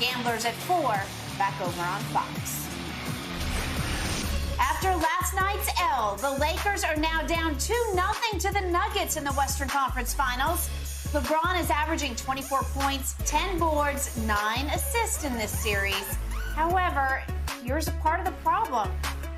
Gamblers at 4, back over on Fox. After last night's L, the Lakers are now down 2-0 to the Nuggets in the Western Conference Finals. LeBron is averaging 24 points, 10 boards, 9 assists in this series. However, here's a part of the problem.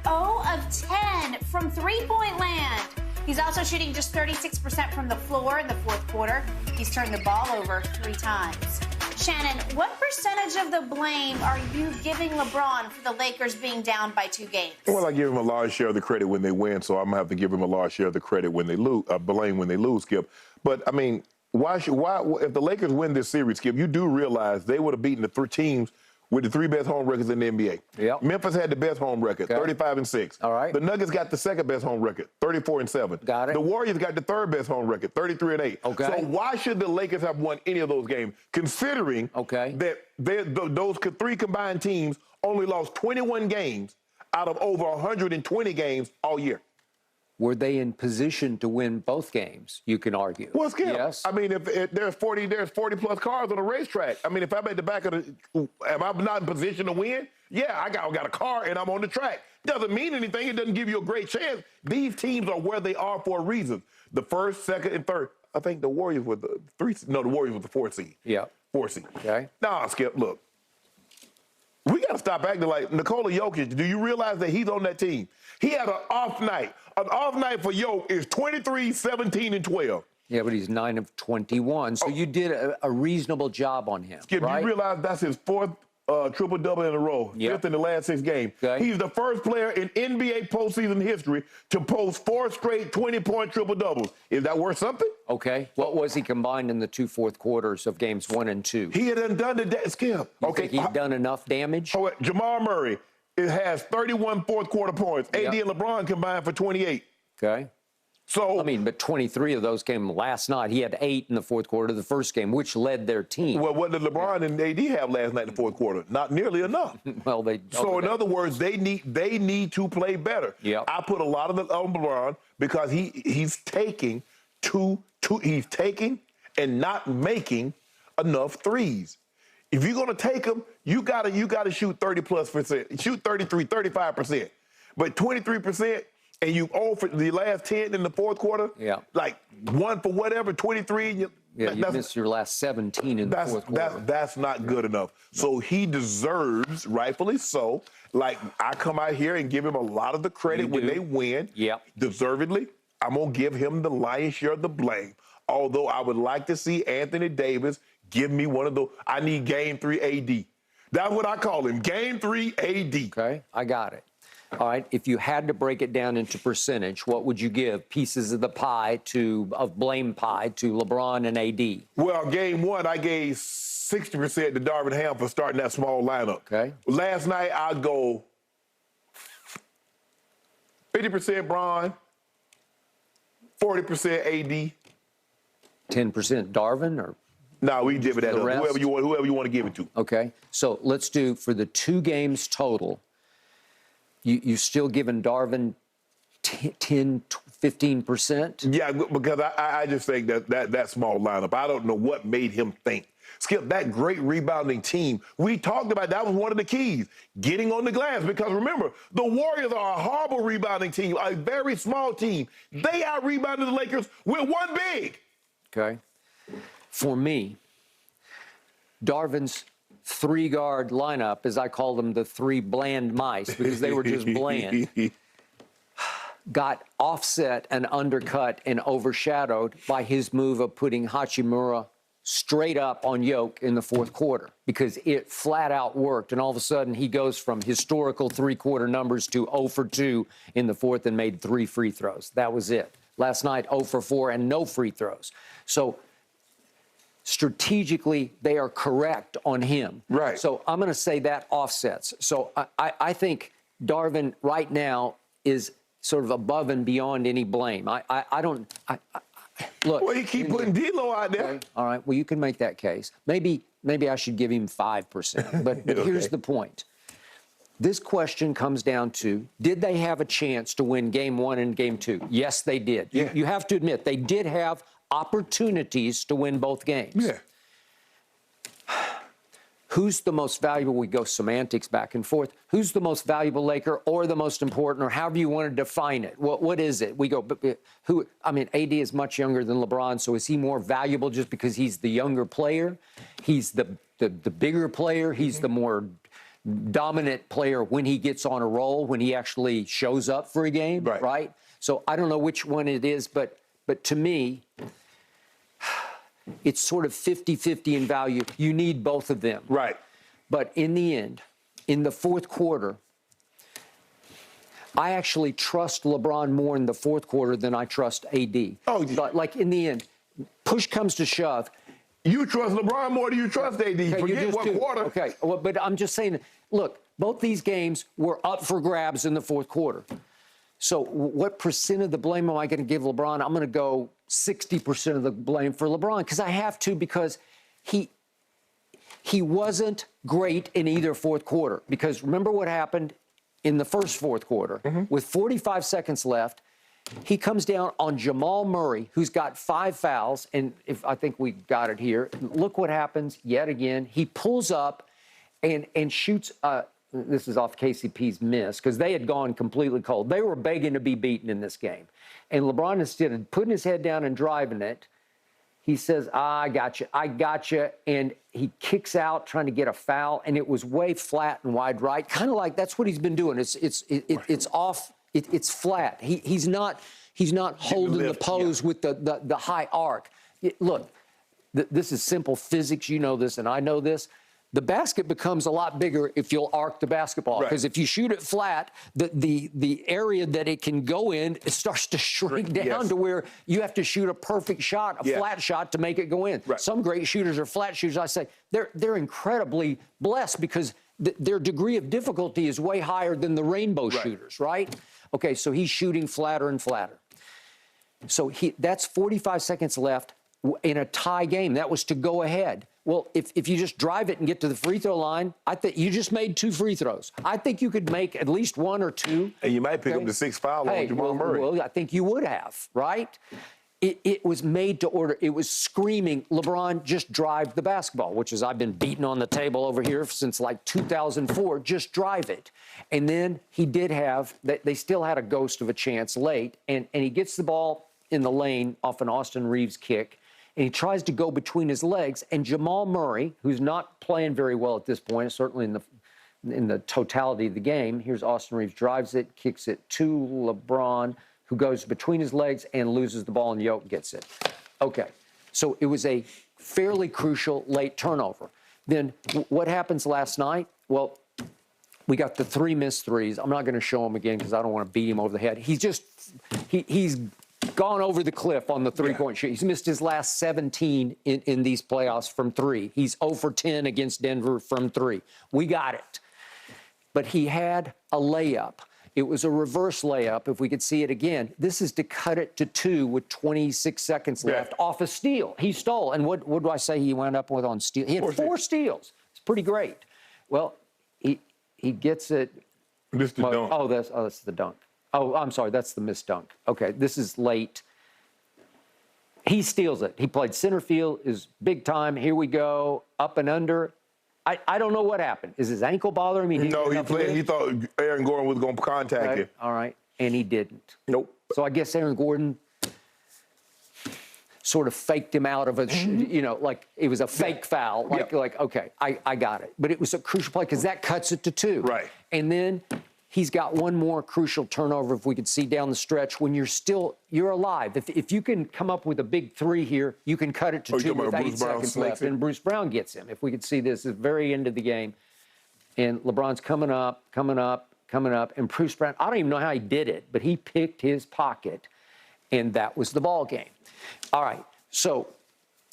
0 of 10 from three-point land. He's also shooting just 36% from the floor in the fourth quarter. He's turned the ball over 3 times. Shannon, what percentage of the blame are you giving LeBron for the Lakers being down by 2 games? Well, I give him a large share of the credit when they win, so I'm going to have to give him a large share of the credit when they lose, blame when they lose, Skip. But, I mean, why if the Lakers win this series, Skip, you do realize they would have beaten the 3 teams with the 3 best home records in the NBA. Yep. Memphis had the best home record, 35-6. All right. The Nuggets got the second best home record, 34-7. Got it. The Warriors got the third best home record, 33-8. Okay. So why should the Lakers have won any of those games, considering that those 3 combined teams only lost 21 games out of over 120 games all year? Were they in position to win both games, you can argue? Well, Skip, yes. I mean, if there's 40+ cars on a racetrack. I mean, if I'm at the back of am I not in position to win? Yeah, I got a car and I'm on the track. Doesn't mean anything. It doesn't give you a great chance. These teams are where they are for a reason. The first, second, and third. I think the Warriors were the 3. No, the Warriors were the 4 seed. Yeah. 4 seed. Okay. Nah, Skip, look. We got to stop acting like Nikola Jokic. Do you realize that he's on that team? He had an off night. An off night for Jokic is 23, 17, and 12. Yeah, but he's 9 of 21. So you did a reasonable job on him. Skip, right? you realize that's his 4th triple-double in a row, 5th in the last 6 games. Okay. He's the first player in NBA postseason history to post 4 straight 20-point triple-doubles. Is that worth something? Okay. What was he combined in the 2 fourth quarters of games 1 and 2? He had done the Skip. You think he'd done enough damage? Oh, Jamal Murray has 31 fourth-quarter points. AD and LeBron combined for 28. Okay. So, I mean, but 23 of those came last night. He had 8 in the fourth quarter of the first game, which led their team. Well, what did LeBron and AD have last night in the fourth quarter? Not nearly enough. Well, they. So, in other words, they need to play better. Yep. I put a lot of it on LeBron because he's taking he's taking and not making enough threes. If you're going to take them, you gotta shoot 30+%. Shoot 33, 35%. But 23%, and you for the last 10 in the fourth quarter. Yeah. Like 1 for whatever, 23. You missed your last 17 in the fourth quarter. That's not good enough. No. So he deserves, rightfully so, like I come out here and give him a lot of the credit when they win. Yep. Deservedly, I'm going to give him the lion's share of the blame. Although I would like to see Anthony Davis give me one of those. I need Game 3 AD. That's what I call him, Game 3 AD. Okay, I got it. All right, if you had to break it down into percentage, what would you give pieces of the pie of blame pie to LeBron and AD? Well, Game 1, I gave 60% to Darvin Ham for starting that small lineup. Okay. Last night, I'd go 50% Bron, 40% AD. 10% Darvin, or? No, we divvy that up. Whoever you want to give it to. Okay, so let's do, for the 2 games total, you still giving Darvin 10, 15%? Yeah, because I just think that small lineup, I don't know what made him think. Skip, that great rebounding team, we talked about that was one of the keys, getting on the glass. Because remember, the Warriors are a horrible rebounding team, a very small team. They out-rebounded the Lakers with 1 big. Okay. For me, Darvin's 3-guard lineup, as I call them, the 3 bland mice, because they were just bland, got offset and undercut and overshadowed by his move of putting Hachimura straight up on Yoke in the fourth quarter, because it flat out worked. And all of a sudden, he goes from historical 3-quarter numbers to 0 for 2 in the fourth and made 3 free throws. That was it. Last night, 0 for 4 and no free throws. So strategically, they are correct on him. Right. So I'm going to say that offsets. So I think Darvin right now is sort of above and beyond any blame. I don't look. Well, he keep putting D'Lo out there. Okay, all right. Well, you can make that case. Maybe I should give him 5%. But okay. Here's the point. This question comes down to, did they have a chance to win Game 1 and Game 2? Yes, they did. Yeah. You have to admit, they did have opportunities to win both games. Yeah. who's the most valuable? We go semantics back and forth. Who's the most valuable Laker or the most important, or however you want to define it? What is it? We go, who? I mean, AD is much younger than LeBron, so is he more valuable just because he's the younger player? He's the bigger player. He's the more dominant player when he gets on a roll, when he actually shows up for a game, right? So I don't know which one it is, but to me, it's sort of 50-50 in value. You need both of them. Right. But in the end, in the fourth quarter, I actually trust LeBron more in the fourth quarter than I trust AD. Oh, but like in the end, push comes to shove. You trust LeBron more than you trust AD. Okay, Forget what quarter. Okay, well, but I'm just saying, look, both these games were up for grabs in the fourth quarter. So what percent of the blame am I going to give LeBron? I'm going to go 60% of the blame for LeBron, because I have to, because he wasn't great in either fourth quarter. Because remember what happened in the first fourth quarter. With 45 seconds left, he comes down on Jamal Murray, who's got 5 fouls, and if I think we got it here. Look what happens yet again. He pulls up and shoots. This is off KCP's miss, because they had gone completely cold. They were begging to be beaten in this game. And LeBron, instead of putting his head down and driving it, he says, I got you. And he kicks out trying to get a foul, and it was way flat and wide right. Kind of like that's what he's been doing. It's off. It's flat. He's not holding the pose with the high arc. Look, this is simple physics. You know this, and I know this. The basket becomes a lot bigger if you'll arc the basketball, because if you shoot it flat, the area that it can go in, it starts to shrink down to where you have to shoot a perfect shot, a flat shot, to make it go in. Some great shooters are flat shooters. I say they're incredibly blessed, because their degree of difficulty is way higher than the rainbow shooters, right? Okay, so he's shooting flatter and flatter. So that's 45 seconds left in a tie game. That was to go ahead. Well, if you just drive it and get to the free throw line, I think you just made 2 free throws. I think you could make at least 1 or 2. And you might pick up the 6th foul on Jamal Murray. Well, I think you would have, right? It was made to order. It was screaming, LeBron, just drive the basketball, which is I've been beating on the table over here since like 2004. Just drive it. And then he did have, they still had a ghost of a chance late, and he gets the ball in the lane off an Austin Reeves kick, and he tries to go between his legs, and Jamal Murray, who's not playing very well at this point, certainly in the totality of the game, here's Austin Reeves, drives it, kicks it to LeBron, who goes between his legs and loses the ball, and Yoke gets it. Okay, so it was a fairly crucial late turnover. Then what happens last night? Well, we got the 3 missed threes. I'm not going to show him again because I don't want to beat him over the head. He's gone over the cliff on the three-point shoot. He's missed his last 17 in these playoffs from 3. He's 0 for 10 against Denver from 3. We got it. But he had a layup. It was a reverse layup, if we could see it again. This is to cut it to 2 with 26 seconds left off a steal. He stole. And what do I say he wound up with on steal? He had 4 steals. It's pretty great. Well, he gets it. This is the dunk. Oh, that's the dunk. Oh, I'm sorry, that's the missed dunk. Okay, this is late. He steals it. He played center field, is big time. Here we go, up and under. I don't know what happened. Is his ankle bothering me? No, he thought Aaron Gordon was going to contact him. All right, and he didn't. Nope. So I guess Aaron Gordon sort of faked him out of a, like it was a fake foul. Like, okay, I got it. But it was a crucial play because that cuts it to 2. Right. And then he's got one more crucial turnover, if we could see down the stretch, when you're alive. If you can come up with a big 3 here, you can cut it to 2 with 8 seconds left. And Bruce Brown gets him. If we could see this at the very end of the game. And LeBron's coming up. And Bruce Brown, I don't even know how he did it, but he picked his pocket. And that was the ball game. All right, so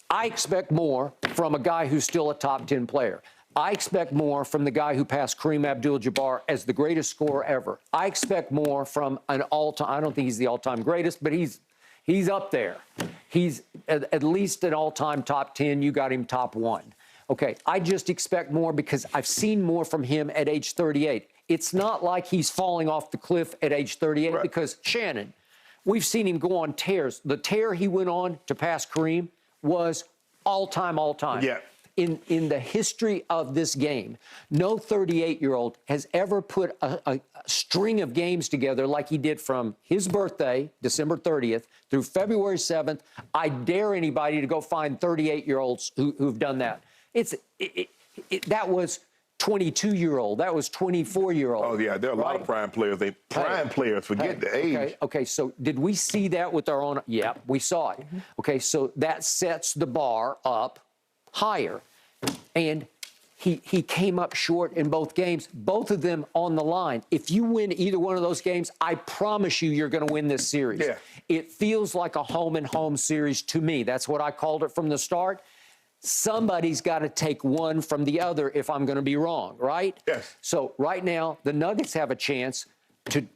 I expect more from a guy who's still a top 10 player. I expect more from the guy who passed Kareem Abdul-Jabbar as the greatest scorer ever. I expect more from an all-time, I don't think he's the all-time greatest, but he's up there. He's at least an all-time top 10. You got him top 1. Okay, I just expect more because I've seen more from him at age 38. It's not like he's falling off the cliff at age 38 because Shannon, we've seen him go on tears. The tear he went on to pass Kareem was all-time. Yeah. in the history of this game, no 38-year-old has ever put a string of games together like he did from his birthday, December 30th, through February 7th. I dare anybody to go find 38-year-olds who've done that. That was 22-year-old. That was 24-year-old. Oh, yeah, there are a lot of prime players. Players, forget the age. Okay, so did we see that with our own? Yeah, we saw it. Okay, so that sets the bar up higher. And he came up short in both games, both of them on the line. If you win either one of those games, I promise you're going to win this series. Yeah. It feels like a home-and-home series to me. That's what I called it from the start. Somebody's got to take one from the other if I'm going to be wrong, right? Yes. So right now, the Nuggets have a chance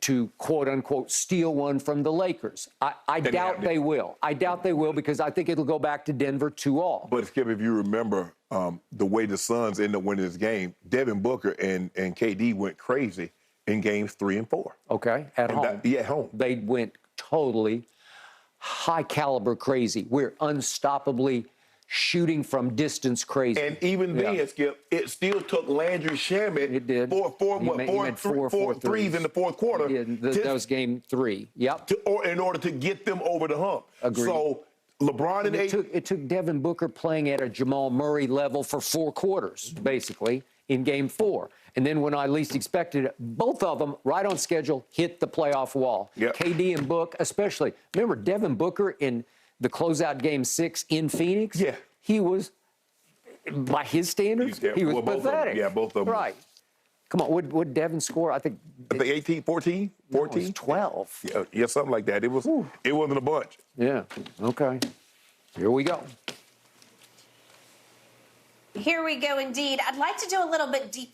to quote-unquote steal one from the Lakers. I doubt they will. I doubt they will because I think it'll go back to Denver 2-2. But, Skip, if you remember the way the Suns ended up winning this game, Devin Booker and KD went crazy in games 3 and 4. Okay, at home. At home. They went totally high-caliber crazy. We're unstoppably shooting from distance crazy. And even then, Skip, it still took Landry Shamet four threes in the fourth quarter. That was game 3. Yep. In order to get them over the hump. Agreed. So LeBron and it took Devin Booker playing at a Jamal Murray level for 4 quarters, basically, in game 4. And then when I least expected it, both of them, right on schedule, hit the playoff wall. Yep. KD and Book, especially. Remember Devin Booker in the closeout game 6 in Phoenix? Yeah. He was, by his standards, he was pathetic. Both of them. Right. Come on, what Devin score? I think 18, 14? 14? It was 12. Yeah, something like that. It wasn't a bunch. Yeah, okay. Here we go. Here we go, indeed. I'd like to do a little bit deeper